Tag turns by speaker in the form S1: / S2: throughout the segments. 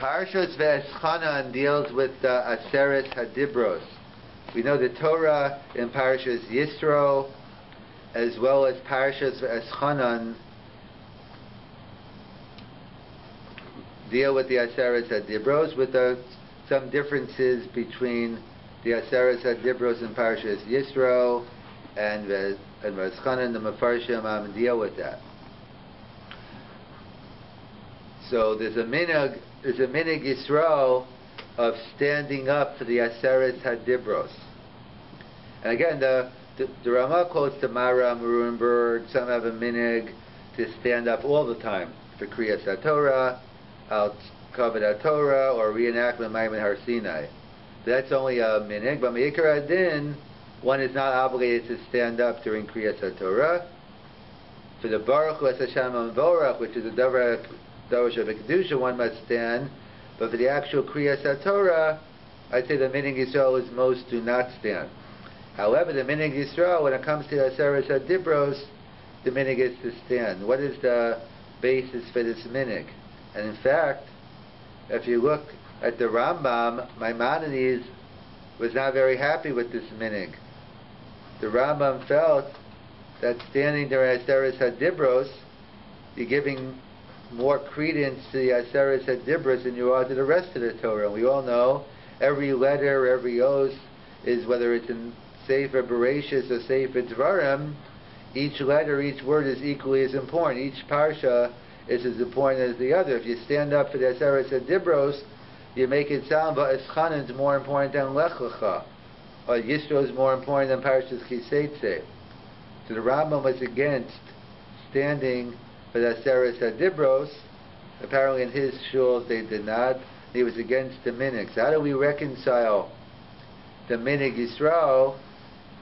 S1: Parashas Va-Etchanan deals with Aseret Hadibros. We know the Torah in Parashas Yisro, as well as Parashas Va-Etchanan, deal with the Aseret Hadibros, with some differences between the Aseret Hadibros in Parashas Yisro and Va-Etchanan. The Mefarshim deal with that. So there's a minhag Yisrael of standing up for the Aseret Hadibros. And again, the Rama quotes the Maram, Rurenberg. Some have a minhag to stand up all the time for Kriyas HaTorah, Al Kavod HaTorah, or reenactment Maimon Har Sinai. That's only a minhag, but Me'ikar Adin, one is not obligated to stand up during Kriyas HaTorah. For the Baruch Hu Es Hashem Vorach, which is a Devarim Dosh of Kedusha, one must stand. But for the actual Kriyas HaTorah, I'd say the minhag Yisrael is most do not stand. However, the minhag Yisrael, when it comes to Aseret Hadibros, the minhag is to stand. What is the basis for this minhag? And in fact, if you look at the Rambam, Maimonides was not very happy with this minhag. The Rambam felt that standing during Aseret Hadibros, you're giving more credence to the Aseret Hadibros than you are to the rest of the Torah. And we all know every letter, every oath is, whether it's in Sefer Bereshis or Sefer Devarim, each letter, each word is equally as important. Each parsha is as important as the other. If you stand up for the Aseret Hadibros, you make it sound Va-Etchanan is more important than Lech Lecha, or Yisro is more important than Parashas Kiseitze. So the Rambam was against standing for the Aseret Hadibros. Apparently in his shul they did not. He was against the minhag. So how do we reconcile the minhag Yisrael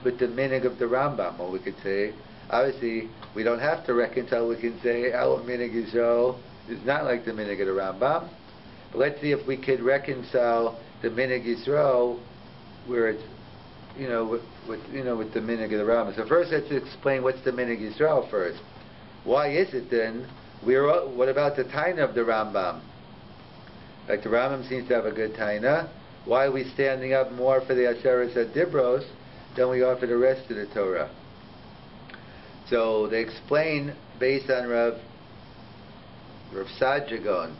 S1: with the minhag of the Rambam? Well, we could say, obviously, we don't have to reconcile. We can say our minhag Yisrael is not like the minhag of the Rambam. But let's see if we could reconcile the minhag Yisrael where it's, with the minhag of the Rambam. So first, let's explain what's the minhag Yisrael first. Why is it then? What about the taina of the Rambam? Like the Rambam seems to have a good taina. Why are we standing up more for the Aseret Hadibros than we are for the rest of the Torah? So they explain, based on Rav Sajagon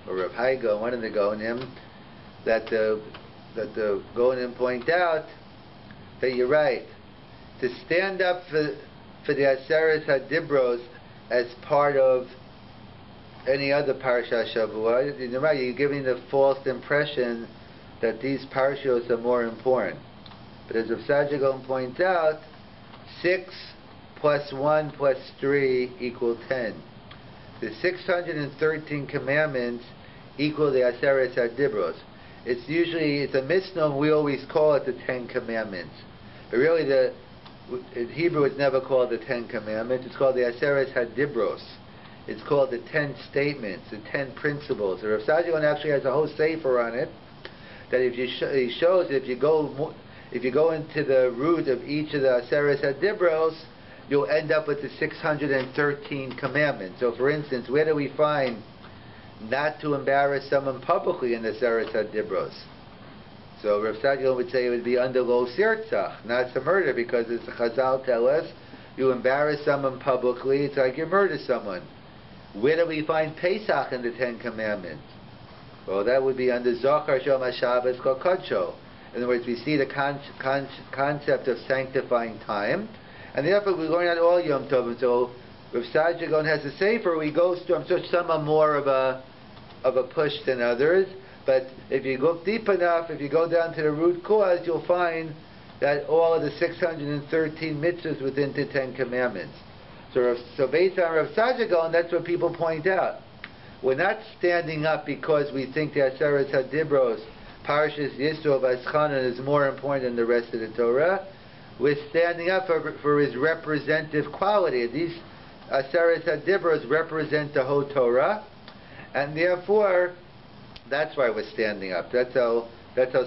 S1: or Rav Haigo, one of the Gonim, that the Gonim point out that you're right. To stand up for the Aseret Hadibros as part of any other Parsha Shavua, you're giving the false impression that these parashos are more important. But as Rav Sajagon points out, 6 plus 1 plus 3 equal 10. The 613 commandments equal the Aseret Hadibros. It's a misnomer. We always call it the 10 commandments. But really, in Hebrew it's never called the 10 commandments. It's called the Aseret Hadibros. It's called the 10 statements, the 10 principles. The Rav Sajagon actually has a whole sefer on it, that he shows that if you go into the root of each of the Aseret Hadibros, you'll end up with the 613 commandments. So for instance, where do we find not to embarrass someone publicly in the Aseret Hadibros? So Rav Sajagon would say it would be under lo sirtzach, not to murder, because as the Chazal tell us, you embarrass someone publicly, it's like you murder someone. Where do we find Pesach in the 10 commandments? Well, that would be under Zochar Shom HaShabbos Kol Kodsho. In other words, we see the concept of sanctifying time, and therefore we learn that all Yom Tovim. So Rav Sajagon has a sefer, he goes through, so some are more of a push than others, but if you look deep enough, if you go down to the root cause, you'll find that all of the 613 mitzvahs within the 10 commandments. So based on Rav Sajagon, that's what people point out. We're not standing up because we think the Aseret Hadibros, Parashas Yisro, Va-Etchanan is more important than the rest of the Torah. We're standing up for his representative quality. These Aseret Hadibros represent the whole Torah, and therefore, that's why we're standing up. That's how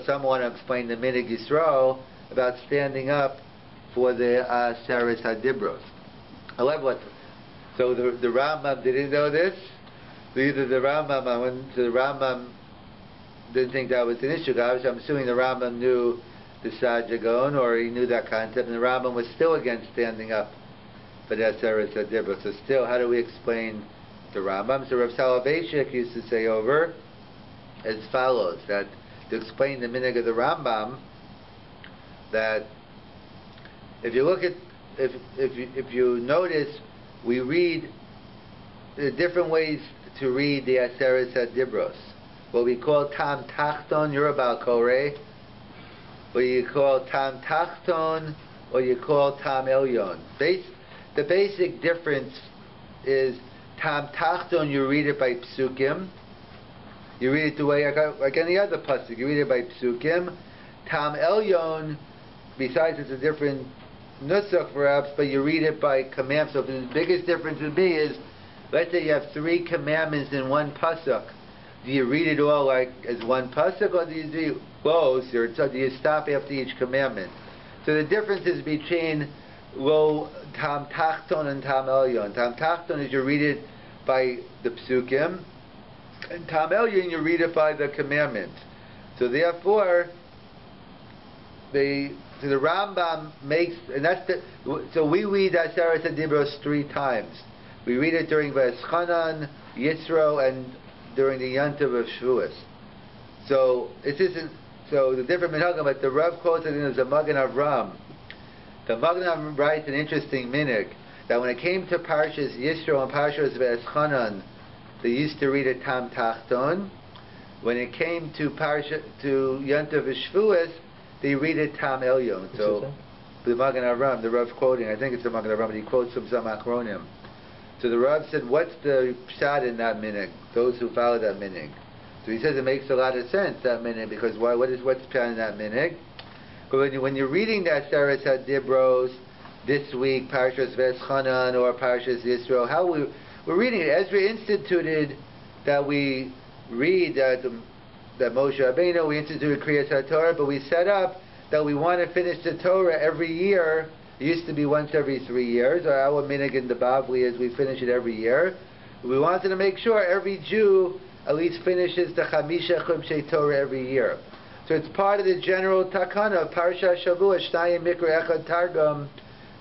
S1: someone explained the minhag Yisrael about standing up for the Aseret Hadibros. However, so the Rambam didn't know this. Either the Rambam, I went to the Rambam didn't think that was an issue. Obviously, I'm assuming the Rambam knew the Sajagon, or he knew that concept, and the Rambam was still against standing up for the Aseret HaDibros. So still, how do we explain the Rambam? So Rav Soloveitchik used to say over as follows, that to explain the minhag of the Rambam, that if you look at, if you notice, we read different ways to read the Aseret HaDibros. What we call Tam Tachton, you're about Koreh. What you call Tam Tachton, or you call Tam Elyon. The basic difference is Tam Tachton, you read it by Psukim. You read it the way like any other pasuk. You read it by Psukim. Tam Elyon, besides it's a different nusach perhaps, but you read it by commandments. So the biggest difference would be is, let's say you have 3 commandments in one pasuk. Do you read it all like as one pasuk, or do you do close, or do you stop after each commandment? So the difference is between Tam Tachton and Tam Elyon. Tam Tachton is you read it by the Psukim, and Tam Elyon you read it by the commandment. So therefore, the Rambam makes, and so we read Aseret HaDibros 3 times. We read it during Va-Etchanan, Yisro, and during the Yantav of Shavuos. So it isn't. So the different minhagim, but the Rav quotes it as a Magen Avram. The Magen Avram writes an interesting minhag that when it came to Parshas Yisro and Parshas Va-Etchanan, they used to read it Tam Tachton. When it came to Yantav of Shavuos, they read it Tam Elyon. So the Magen Avram, the Rav quoting, I think it's the Magen Avram, but he quotes from some Achronim. So the Rav said, what's the pshat in that minhag? Those who follow that minhag. So he says it makes a lot of sense, that minhag, because what's pshat in that minhag? But when you're reading that Aseret HaDibros this week, Parshas Va-Etchanan or Parshas Yisro, how we're reading it. Ezra instituted that we read that Moshe Rabbeinu, we instituted Kriyas HaTorah, but we set up that we want to finish the Torah every year. It used to be once every 3 years. Our minhag in the Bavli is we finish it every year. We wanted to make sure every Jew at least finishes the Chamisha Chumshei Torah every year. So it's part of the general takana of Parsha Shavua, Shnayim Mikra Echad Targum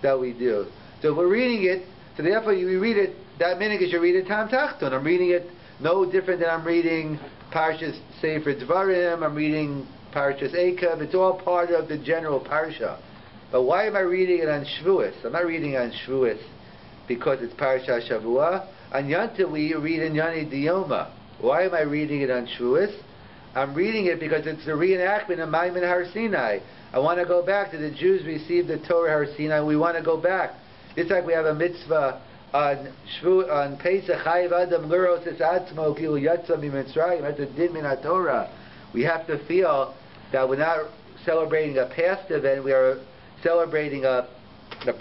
S1: that we do. So we're reading it, so therefore we read it, that minhag is you read it Tam Tachton. I'm reading it no different than I'm reading Parshas Sefer Devarim, I'm reading Parshas Eikav. It's all part of the general Parsha. But why am I reading it on Shavuos? I'm not reading it on Shavuos because it's Parsha Shavua. On Yantav we read in Yani Diyoma. Why am I reading it on Shavuos? I'm reading it because it's the reenactment of Maimon Har Sinai. I want to go back to the Jews received the Torah Har Sinai. We want to go back. It's like we have a mitzvah on Pesach, Chayiv Adam L'ros Es Atzmo Kilu Yatsa Mitzrayim. That's a din min HaTorah. We have to feel that we're not celebrating a past event. We are celebrating the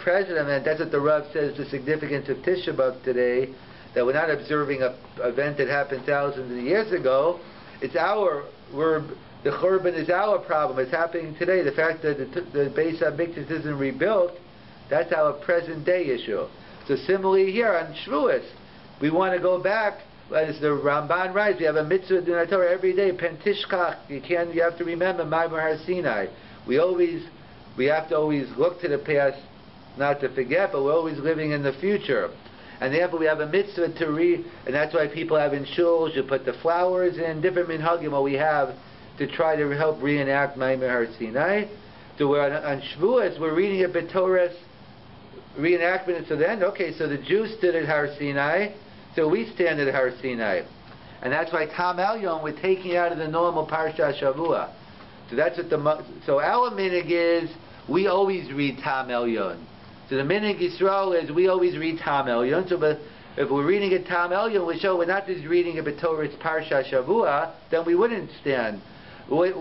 S1: present event. That's what the Rav says the significance of Tisha B'Av today. That we're not observing an event that happened thousands of years ago. It's the Churban is our problem. It's happening today. The fact that the Beis HaMikdash isn't rebuilt, that's our present day issue. So similarly here on Shavuos, we want to go back. As the Ramban writes, we have a mitzvah in our Torah every day. Pentishkach. You have to remember Maimon Har Sinai. We have to always look to the past, not to forget, but we're always living in the future. And therefore we have a mitzvah to read, and that's why people have in shuls, you put the flowers in, different minhagim what we have to try to help reenact Maimon Har Sinai. So we're on Shavuos, we're reading a B'Torah's reenactment. So then, okay, so the Jews stood at Har Sinai, so we stand at Har Sinai. And that's why Tam Elyon, we're taking out of the normal Parsha Shavua. So that's what so our minhag is, we always read Tam Elyon. So the minhag Yisrael is we always read Tam Elyon. So but if we're reading a Tam Elyon, we show we're not just reading a B'Torah's Parsha Shavua, then we wouldn't stand. We're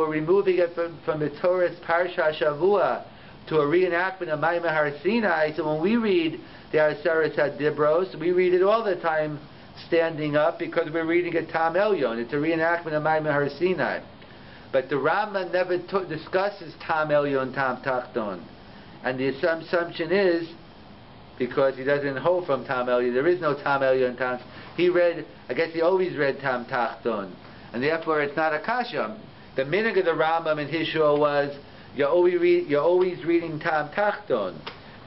S1: removing it from the Torah's Parsha Shavua to a reenactment of Maimon Har Sinai. So when we read the Aseret HaDibros, we read it all the time standing up because we're reading a Tam Elyon. It's a reenactment of Maimon Har Sinai. But the Rambam never discusses Tam Elyon, Tam Tachton. And the assumption is, because he doesn't hold from Tam Elyon, there is no Tam Elyon, Tam. He read, I guess he always read Tam Tachton. and therefore it's not a kasha. The minhag of the Rambam in his shul was you're always reading Tam Tachton.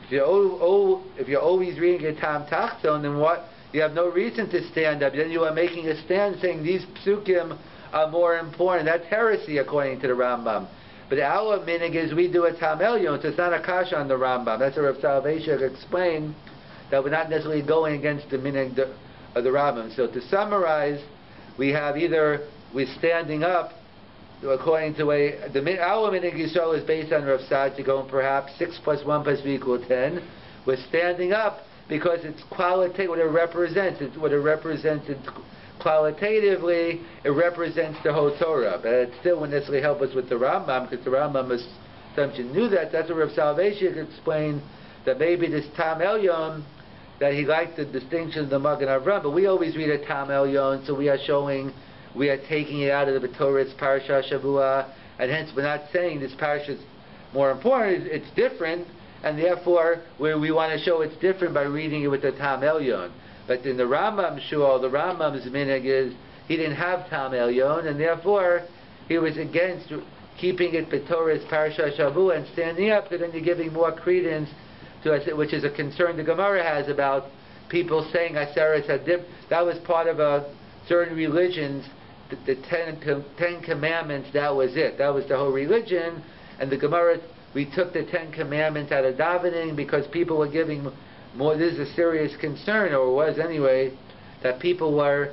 S1: If you're always reading a Tam Tachton, then what? You have no reason to stand up. Then you are making a stand saying these psukim are more important. That's heresy according to the Rambam. But our minhag is we do a Tam Elyon, so it's not a kasha on the Rambam. That's what Rav Soloveitchik explained, that we're not necessarily going against the minhag of the Rambam. So to summarize, we have either we're standing up according to our minhag Yisrael is based on Rav Sadi going perhaps 6 + 1 + 3 = 10. We're standing up because it's qualitative. What it represents, qualitatively, it represents the whole Torah. But it still wouldn't necessarily help us with the Rambam, because the Rambam assumption knew that. That's what Rav Soloveitchik explained, that maybe this Tam Elyon, that he liked the distinction of the Magen Avraham, but we always read a Tam Elyon, so we are taking it out of the Torah's Parasha Shavua, and hence we're not saying this Parasha is more important, it's different, and therefore we want to show it's different by reading it with the Tam Elyon. But in the Rambam shul, the Rambam's minhag is he didn't have Tam Elyon, and therefore he was against keeping it Torah's Parasha Shavua and standing up, because then you're giving more credence to us, which is a concern the Gemara has about people saying Aseres Hadib. That was part of certain religions, the Ten Commandments, that was it. That was the whole religion. And the Gemara, we took the 10 Commandments out of davening because people were giving more. This is a serious concern, or was anyway, that people were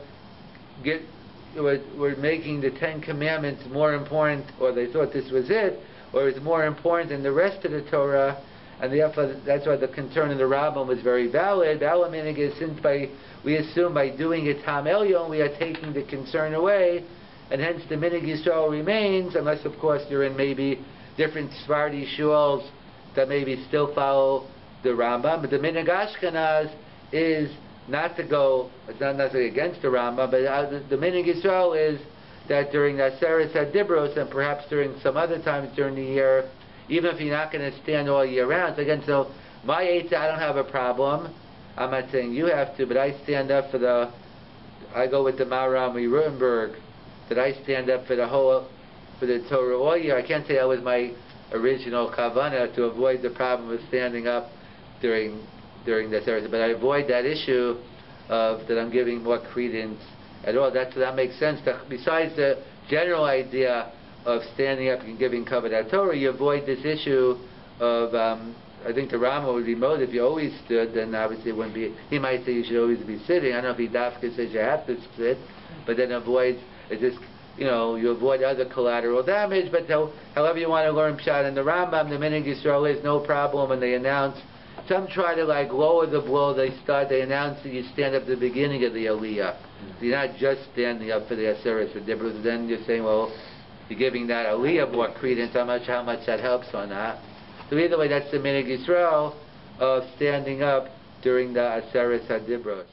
S1: making the 10 Commandments more important, or they thought this was it, or it was more important than the rest of the Torah, and therefore that's why the concern of the Rambam was very valid. The our minhag is, since we assume by doing a Tam Elyon we are taking the concern away, and hence the minhag Yisrael remains, unless of course you're in maybe different Sephardi shuls that maybe still follow the Rambam. But the minhag Ashkenaz is not to go, it's not necessarily against the Rambam, but the minhag Yisrael is that during the Aseres HaDibros, and perhaps during some other times during the year, even if you're not going to stand all year round. So again, so my Eitzah, I don't have a problem. I'm not saying you have to, but I stand up I go with the Maharami Rutenberg, that I stand up for the Torah all year. I can't say that was my original kavanah, to avoid the problem of standing up during the Aseres, but I avoid that issue of that I'm giving more credence at all. That makes sense. Besides the general idea of standing up and giving kavod Torah, you avoid this issue of I think the Rama would be motive. If you always stood, then obviously it wouldn't be. He might say you should always be sitting. I don't know if he dafka says you have to sit, but then avoid you avoid other collateral damage. But however you want to learn pshat in the Rambam, the minhag Yisrael is no problem when they announce. Some try to lower the blow. They announce that you stand up at the beginning of the Aliyah. So you're not just standing up for the Aseres HaDibros. Then you're saying, well, you're giving that Aliyah more credence. How much that helps or not. So either way, that's the minhag Yisrael of standing up during the Aseres HaDibros.